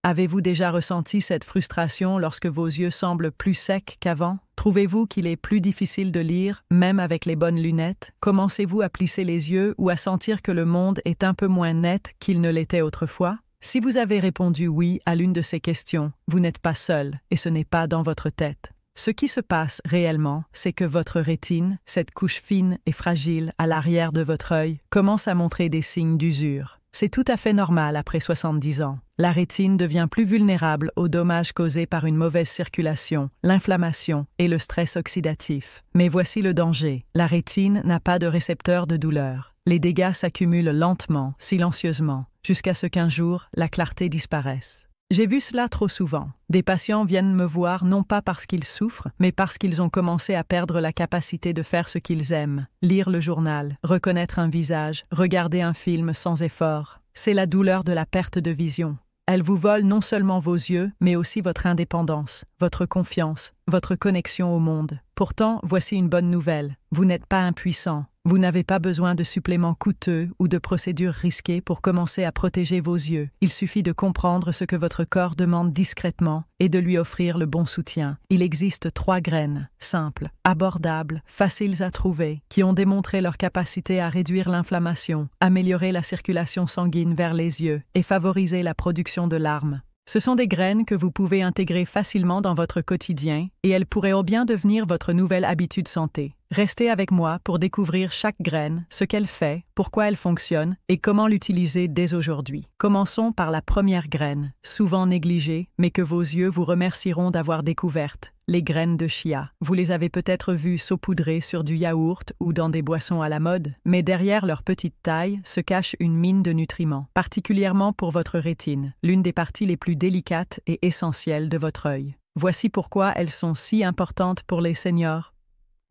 Avez-vous déjà ressenti cette frustration lorsque vos yeux semblent plus secs qu'avant? Trouvez-vous qu'il est plus difficile de lire, même avec les bonnes lunettes? Commencez-vous à plisser les yeux ou à sentir que le monde est un peu moins net qu'il ne l'était autrefois? Si vous avez répondu oui à l'une de ces questions, vous n'êtes pas seul et ce n'est pas dans votre tête. Ce qui se passe réellement, c'est que votre rétine, cette couche fine et fragile à l'arrière de votre œil, commence à montrer des signes d'usure. C'est tout à fait normal après 70 ans. La rétine devient plus vulnérable aux dommages causés par une mauvaise circulation, l'inflammation et le stress oxydatif. Mais voici le danger. La rétine n'a pas de récepteur de douleur. Les dégâts s'accumulent lentement, silencieusement, jusqu'à ce qu'un jour, la clarté disparaisse. J'ai vu cela trop souvent. Des patients viennent me voir non pas parce qu'ils souffrent, mais parce qu'ils ont commencé à perdre la capacité de faire ce qu'ils aiment. Lire le journal, reconnaître un visage, regarder un film sans effort. C'est la douleur de la perte de vision. Elle vous vole non seulement vos yeux, mais aussi votre indépendance, votre confiance, votre connexion au monde. Pourtant, voici une bonne nouvelle. Vous n'êtes pas impuissant. Vous n'avez pas besoin de suppléments coûteux ou de procédures risquées pour commencer à protéger vos yeux. Il suffit de comprendre ce que votre corps demande discrètement et de lui offrir le bon soutien. Il existe 3 graines, simples, abordables, faciles à trouver, qui ont démontré leur capacité à réduire l'inflammation, améliorer la circulation sanguine vers les yeux et favoriser la production de larmes. Ce sont des graines que vous pouvez intégrer facilement dans votre quotidien et elles pourraient bien devenir votre nouvelle habitude santé. Restez avec moi pour découvrir chaque graine, ce qu'elle fait, pourquoi elle fonctionne et comment l'utiliser dès aujourd'hui. Commençons par la première graine, souvent négligée, mais que vos yeux vous remercieront d'avoir découverte, les graines de chia. Vous les avez peut-être vues saupoudrées sur du yaourt ou dans des boissons à la mode, mais derrière leur petite taille se cache une mine de nutriments, particulièrement pour votre rétine, l'une des parties les plus délicates et essentielles de votre œil. Voici pourquoi elles sont si importantes pour les seniors.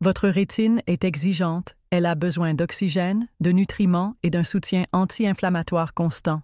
Votre rétine est exigeante, elle a besoin d'oxygène, de nutriments et d'un soutien anti-inflammatoire constant.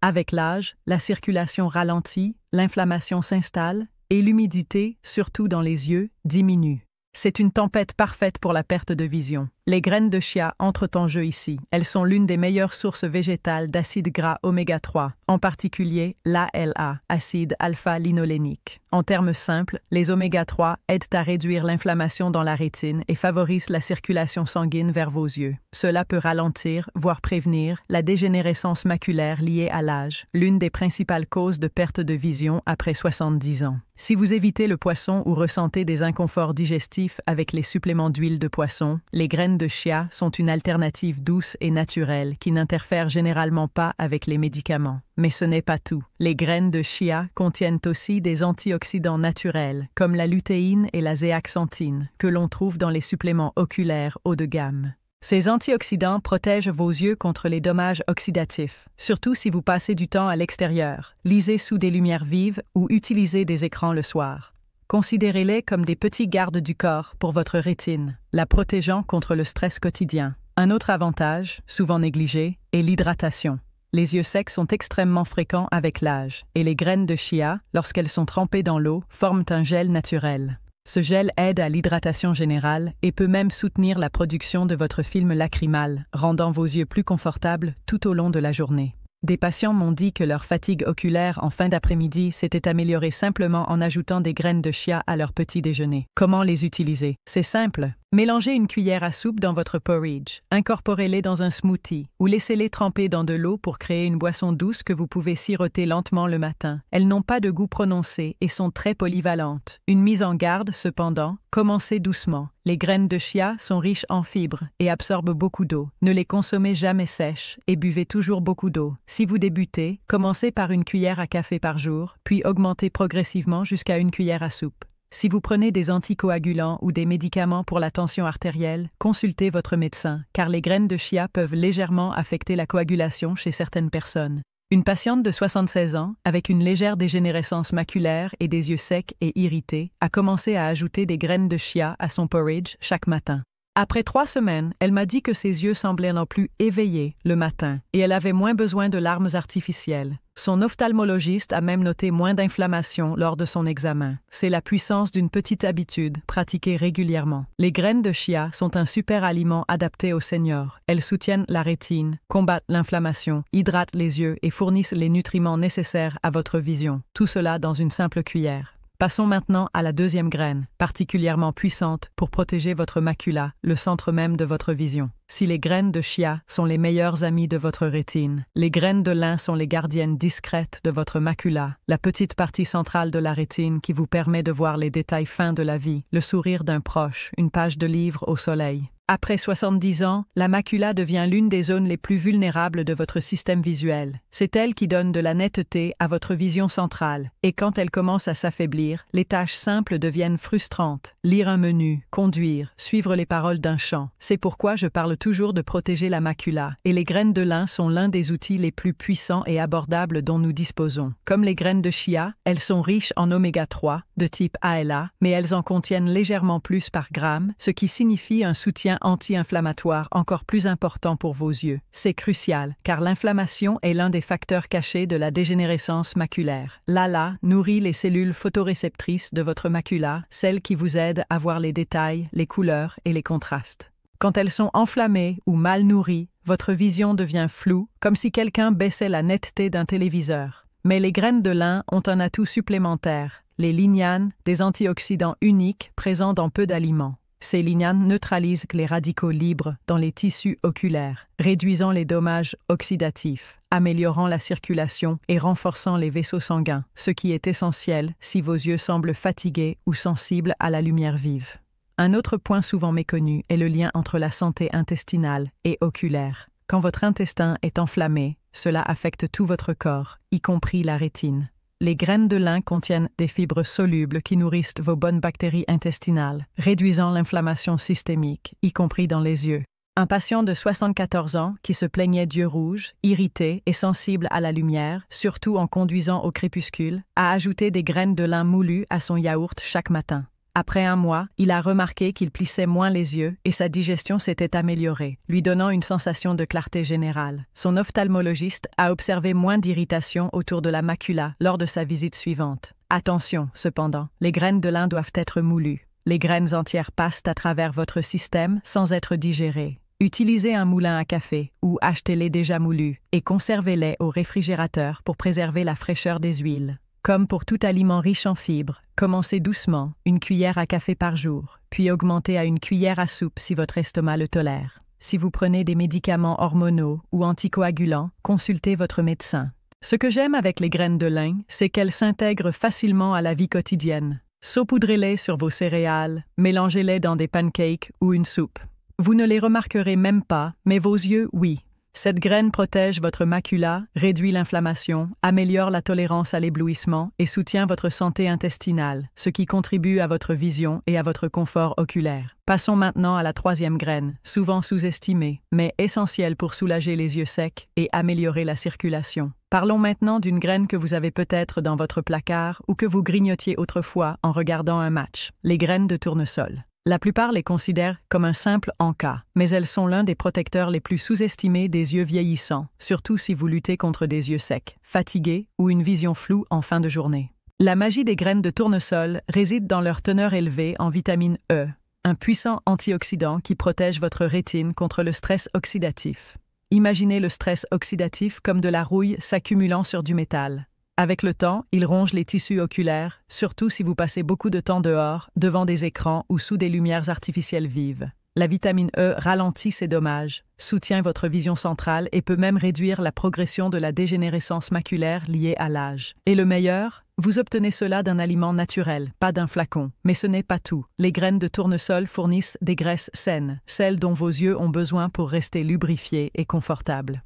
Avec l'âge, la circulation ralentit, l'inflammation s'installe et l'humidité, surtout dans les yeux, diminue. C'est une tempête parfaite pour la perte de vision. Les graines de chia entrent en jeu ici. Elles sont l'une des meilleures sources végétales d'acides gras oméga 3, en particulier l'ALA, acide alpha-linolénique. En termes simples, les oméga 3 aident à réduire l'inflammation dans la rétine et favorisent la circulation sanguine vers vos yeux. Cela peut ralentir, voire prévenir, la dégénérescence maculaire liée à l'âge, l'une des principales causes de perte de vision après 70 ans. Si vous évitez le poisson ou ressentez des inconforts digestifs avec les suppléments d'huile de poisson, les graines de chia sont une alternative douce et naturelle qui n'interfère généralement pas avec les médicaments. Mais ce n'est pas tout. Les graines de chia contiennent aussi des antioxydants naturels, comme la lutéine et la zéaxanthine, que l'on trouve dans les suppléments oculaires haut de gamme. Ces antioxydants protègent vos yeux contre les dommages oxydatifs, surtout si vous passez du temps à l'extérieur, lisez sous des lumières vives ou utilisez des écrans le soir. Considérez-les comme des petits gardes du corps pour votre rétine, la protégeant contre le stress quotidien. Un autre avantage, souvent négligé, est l'hydratation. Les yeux secs sont extrêmement fréquents avec l'âge, et les graines de chia, lorsqu'elles sont trempées dans l'eau, forment un gel naturel. Ce gel aide à l'hydratation générale et peut même soutenir la production de votre film lacrymal, rendant vos yeux plus confortables tout au long de la journée. Des patients m'ont dit que leur fatigue oculaire en fin d'après-midi s'était améliorée simplement en ajoutant des graines de chia à leur petit déjeuner. Comment les utiliser? C'est simple. Mélangez une cuillère à soupe dans votre porridge, incorporez-les dans un smoothie ou laissez-les tremper dans de l'eau pour créer une boisson douce que vous pouvez siroter lentement le matin. Elles n'ont pas de goût prononcé et sont très polyvalentes. Une mise en garde, cependant, commencez doucement. Les graines de chia sont riches en fibres et absorbent beaucoup d'eau. Ne les consommez jamais sèches et buvez toujours beaucoup d'eau. Si vous débutez, commencez par une cuillère à café par jour, puis augmentez progressivement jusqu'à une cuillère à soupe. Si vous prenez des anticoagulants ou des médicaments pour la tension artérielle, consultez votre médecin, car les graines de chia peuvent légèrement affecter la coagulation chez certaines personnes. Une patiente de 76 ans, avec une légère dégénérescence maculaire et des yeux secs et irrités, a commencé à ajouter des graines de chia à son porridge chaque matin. Après 3 semaines, elle m'a dit que ses yeux semblaient non plus éveillés le matin et elle avait moins besoin de larmes artificielles. Son ophtalmologiste a même noté moins d'inflammation lors de son examen. C'est la puissance d'une petite habitude pratiquée régulièrement. Les graines de chia sont un super aliment adapté aux seniors. Elles soutiennent la rétine, combattent l'inflammation, hydratent les yeux et fournissent les nutriments nécessaires à votre vision. Tout cela dans une simple cuillère. Passons maintenant à la deuxième graine, particulièrement puissante pour protéger votre macula, le centre même de votre vision. Si les graines de chia sont les meilleurs amis de votre rétine, les graines de lin sont les gardiennes discrètes de votre macula, la petite partie centrale de la rétine qui vous permet de voir les détails fins de la vie, le sourire d'un proche, une page de livre au soleil. Après 70 ans, la macula devient l'une des zones les plus vulnérables de votre système visuel. C'est elle qui donne de la netteté à votre vision centrale. Et quand elle commence à s'affaiblir, les tâches simples deviennent frustrantes. Lire un menu, conduire, suivre les paroles d'un chant. C'est pourquoi je parle toujours de protéger la macula. Et les graines de lin sont l'un des outils les plus puissants et abordables dont nous disposons. Comme les graines de chia, elles sont riches en oméga 3, de type ALA, mais elles en contiennent légèrement plus par gramme, ce qui signifie un soutien anti-inflammatoire encore plus important pour vos yeux. C'est crucial, car l'inflammation est l'un des facteurs cachés de la dégénérescence maculaire. L'ALA nourrit les cellules photoréceptrices de votre macula, celles qui vous aident à voir les détails, les couleurs et les contrastes. Quand elles sont enflammées ou mal nourries, votre vision devient floue, comme si quelqu'un baissait la netteté d'un téléviseur. Mais les graines de lin ont un atout supplémentaire, les lignanes, des antioxydants uniques présents dans peu d'aliments. Ces lignanes neutralisent les radicaux libres dans les tissus oculaires, réduisant les dommages oxydatifs, améliorant la circulation et renforçant les vaisseaux sanguins, ce qui est essentiel si vos yeux semblent fatigués ou sensibles à la lumière vive. Un autre point souvent méconnu est le lien entre la santé intestinale et oculaire. Quand votre intestin est enflammé, cela affecte tout votre corps, y compris la rétine. Les graines de lin contiennent des fibres solubles qui nourrissent vos bonnes bactéries intestinales, réduisant l'inflammation systémique, y compris dans les yeux. Un patient de 74 ans qui se plaignait d'yeux rouges, irrités et sensibles à la lumière, surtout en conduisant au crépuscule, a ajouté des graines de lin moulues à son yaourt chaque matin. Après 1 mois, il a remarqué qu'il plissait moins les yeux et sa digestion s'était améliorée, lui donnant une sensation de clarté générale. Son ophtalmologiste a observé moins d'irritation autour de la macula lors de sa visite suivante. Attention, cependant, les graines de lin doivent être moulues. Les graines entières passent à travers votre système sans être digérées. Utilisez un moulin à café ou achetez-les déjà moulus et conservez-les au réfrigérateur pour préserver la fraîcheur des huiles. Comme pour tout aliment riche en fibres, commencez doucement, 1 cuillère à café par jour, puis augmentez à 1 cuillère à soupe si votre estomac le tolère. Si vous prenez des médicaments hormonaux ou anticoagulants, consultez votre médecin. Ce que j'aime avec les graines de lin, c'est qu'elles s'intègrent facilement à la vie quotidienne. Saupoudrez-les sur vos céréales, mélangez-les dans des pancakes ou une soupe. Vous ne les remarquerez même pas, mais vos yeux, oui. Cette graine protège votre macula, réduit l'inflammation, améliore la tolérance à l'éblouissement et soutient votre santé intestinale, ce qui contribue à votre vision et à votre confort oculaire. Passons maintenant à la 3e graine, souvent sous-estimée, mais essentielle pour soulager les yeux secs et améliorer la circulation. Parlons maintenant d'une graine que vous avez peut-être dans votre placard ou que vous grignotiez autrefois en regardant un match, les graines de tournesol. La plupart les considèrent comme un simple en-cas, mais elles sont l'un des protecteurs les plus sous-estimés des yeux vieillissants, surtout si vous luttez contre des yeux secs, fatigués ou une vision floue en fin de journée. La magie des graines de tournesol réside dans leur teneur élevée en vitamine E, un puissant antioxydant qui protège votre rétine contre le stress oxydatif. Imaginez le stress oxydatif comme de la rouille s'accumulant sur du métal. Avec le temps, il ronge les tissus oculaires, surtout si vous passez beaucoup de temps dehors, devant des écrans ou sous des lumières artificielles vives. La vitamine E ralentit ces dommages, soutient votre vision centrale et peut même réduire la progression de la dégénérescence maculaire liée à l'âge. Et le meilleur, vous obtenez cela d'un aliment naturel, pas d'un flacon. Mais ce n'est pas tout. Les graines de tournesol fournissent des graisses saines, celles dont vos yeux ont besoin pour rester lubrifiés et confortables.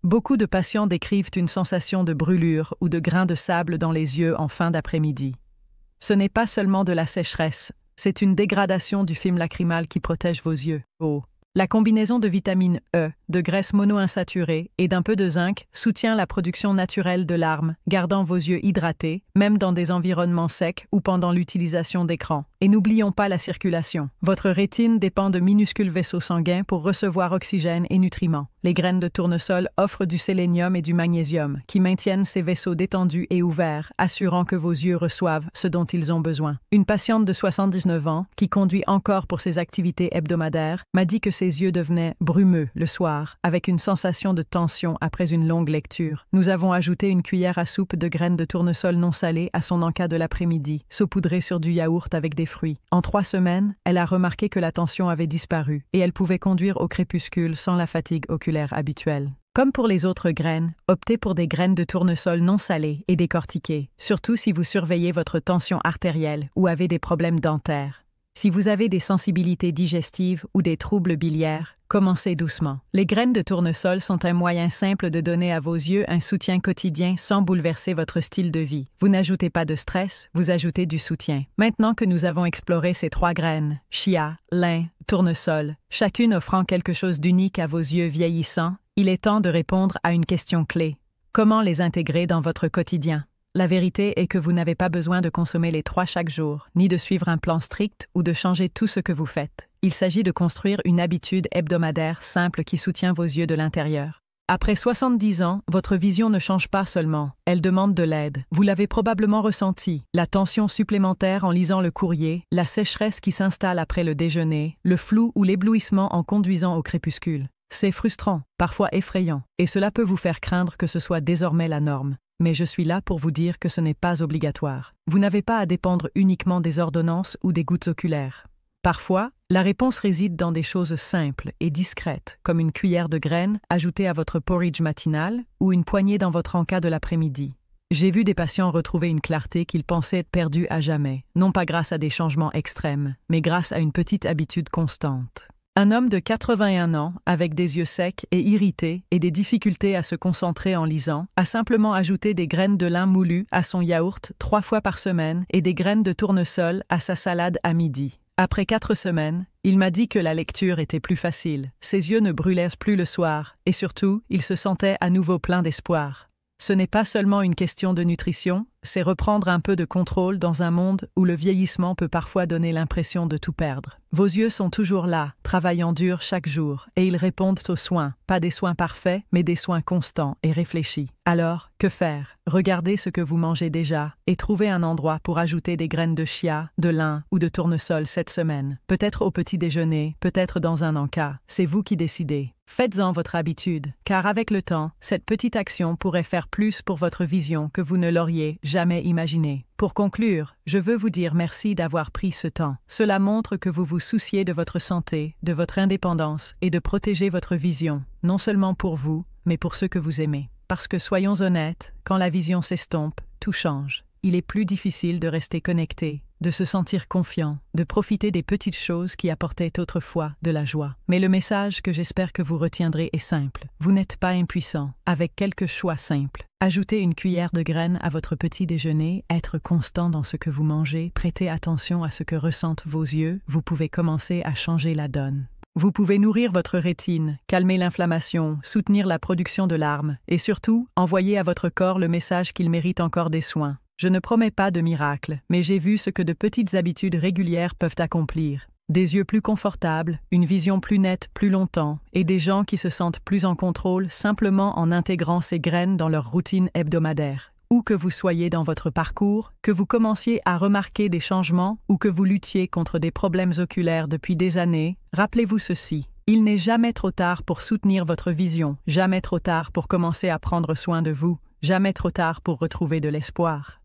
Beaucoup de patients décrivent une sensation de brûlure ou de grains de sable dans les yeux en fin d'après-midi. Ce n'est pas seulement de la sécheresse, c'est une dégradation du film lacrymal qui protège vos yeux. La combinaison de vitamine E, de graisse monoinsaturée et d'un peu de zinc soutient la production naturelle de larmes, gardant vos yeux hydratés, même dans des environnements secs ou pendant l'utilisation d'écrans. Et n'oublions pas la circulation. Votre rétine dépend de minuscules vaisseaux sanguins pour recevoir oxygène et nutriments. Les graines de tournesol offrent du sélénium et du magnésium, qui maintiennent ces vaisseaux détendus et ouverts, assurant que vos yeux reçoivent ce dont ils ont besoin. Une patiente de 79 ans, qui conduit encore pour ses activités hebdomadaires, m'a dit que ses yeux devenaient brumeux le soir, avec une sensation de tension après une longue lecture. Nous avons ajouté une cuillère à soupe de graines de tournesol non salées à son encas de l'après-midi, saupoudrées sur du yaourt avec des fruits. En 3 semaines, elle a remarqué que la tension avait disparu et elle pouvait conduire au crépuscule sans la fatigue oculaire habituelle. Comme pour les autres graines, optez pour des graines de tournesol non salées et décortiquées, surtout si vous surveillez votre tension artérielle ou avez des problèmes dentaires. Si vous avez des sensibilités digestives ou des troubles biliaires, commencez doucement. Les graines de tournesol sont un moyen simple de donner à vos yeux un soutien quotidien sans bouleverser votre style de vie. Vous n'ajoutez pas de stress, vous ajoutez du soutien. Maintenant que nous avons exploré ces 3 graines, chia, lin, tournesol, chacune offrant quelque chose d'unique à vos yeux vieillissants, il est temps de répondre à une question clé. Comment les intégrer dans votre quotidien? La vérité est que vous n'avez pas besoin de consommer les 3 chaque jour, ni de suivre un plan strict ou de changer tout ce que vous faites. Il s'agit de construire une habitude hebdomadaire simple qui soutient vos yeux de l'intérieur. Après 70 ans, votre vision ne change pas seulement, elle demande de l'aide. Vous l'avez probablement ressenti, la tension supplémentaire en lisant le courrier, la sécheresse qui s'installe après le déjeuner, le flou ou l'éblouissement en conduisant au crépuscule. C'est frustrant, parfois effrayant, et cela peut vous faire craindre que ce soit désormais la norme. Mais je suis là pour vous dire que ce n'est pas obligatoire. Vous n'avez pas à dépendre uniquement des ordonnances ou des gouttes oculaires. Parfois, la réponse réside dans des choses simples et discrètes, comme une cuillère de graines ajoutée à votre porridge matinal ou une poignée dans votre encas de l'après-midi. J'ai vu des patients retrouver une clarté qu'ils pensaient être perdue à jamais, non pas grâce à des changements extrêmes, mais grâce à une petite habitude constante. Un homme de 81 ans, avec des yeux secs et irrités et des difficultés à se concentrer en lisant, a simplement ajouté des graines de lin moulues à son yaourt 3 fois par semaine et des graines de tournesol à sa salade à midi. Après 4 semaines, il m'a dit que la lecture était plus facile, ses yeux ne brûlaient plus le soir, et surtout, il se sentait à nouveau plein d'espoir. Ce n'est pas seulement une question de nutrition, c'est reprendre un peu de contrôle dans un monde où le vieillissement peut parfois donner l'impression de tout perdre. Vos yeux sont toujours là, travaillant dur chaque jour, et ils répondent aux soins, pas des soins parfaits, mais des soins constants et réfléchis. Alors, que faire? Regardez ce que vous mangez déjà et trouvez un endroit pour ajouter des graines de chia, de lin ou de tournesol cette semaine. Peut-être au petit déjeuner, peut-être dans un encas. C'est vous qui décidez. Faites-en votre habitude, car avec le temps, cette petite action pourrait faire plus pour votre vision que vous ne l'auriez jamais imaginé. Pour conclure, je veux vous dire merci d'avoir pris ce temps. Cela montre que vous vous souciez de votre santé, de votre indépendance et de protéger votre vision, non seulement pour vous, mais pour ceux que vous aimez. Parce que soyons honnêtes, quand la vision s'estompe, tout change. Il est plus difficile de rester connecté, de se sentir confiant, de profiter des petites choses qui apportaient autrefois de la joie. Mais le message que j'espère que vous retiendrez est simple. Vous n'êtes pas impuissant, avec quelques choix simples. Ajoutez une cuillère de graines à votre petit déjeuner, être constant dans ce que vous mangez, prêtez attention à ce que ressentent vos yeux, vous pouvez commencer à changer la donne. Vous pouvez nourrir votre rétine, calmer l'inflammation, soutenir la production de larmes et surtout, envoyer à votre corps le message qu'il mérite encore des soins. Je ne promets pas de miracle, mais j'ai vu ce que de petites habitudes régulières peuvent accomplir. Des yeux plus confortables, une vision plus nette plus longtemps et des gens qui se sentent plus en contrôle simplement en intégrant ces graines dans leur routine hebdomadaire. Où que vous soyez dans votre parcours, que vous commenciez à remarquer des changements ou que vous luttiez contre des problèmes oculaires depuis des années, rappelez-vous ceci. Il n'est jamais trop tard pour soutenir votre vision, jamais trop tard pour commencer à prendre soin de vous, jamais trop tard pour retrouver de l'espoir.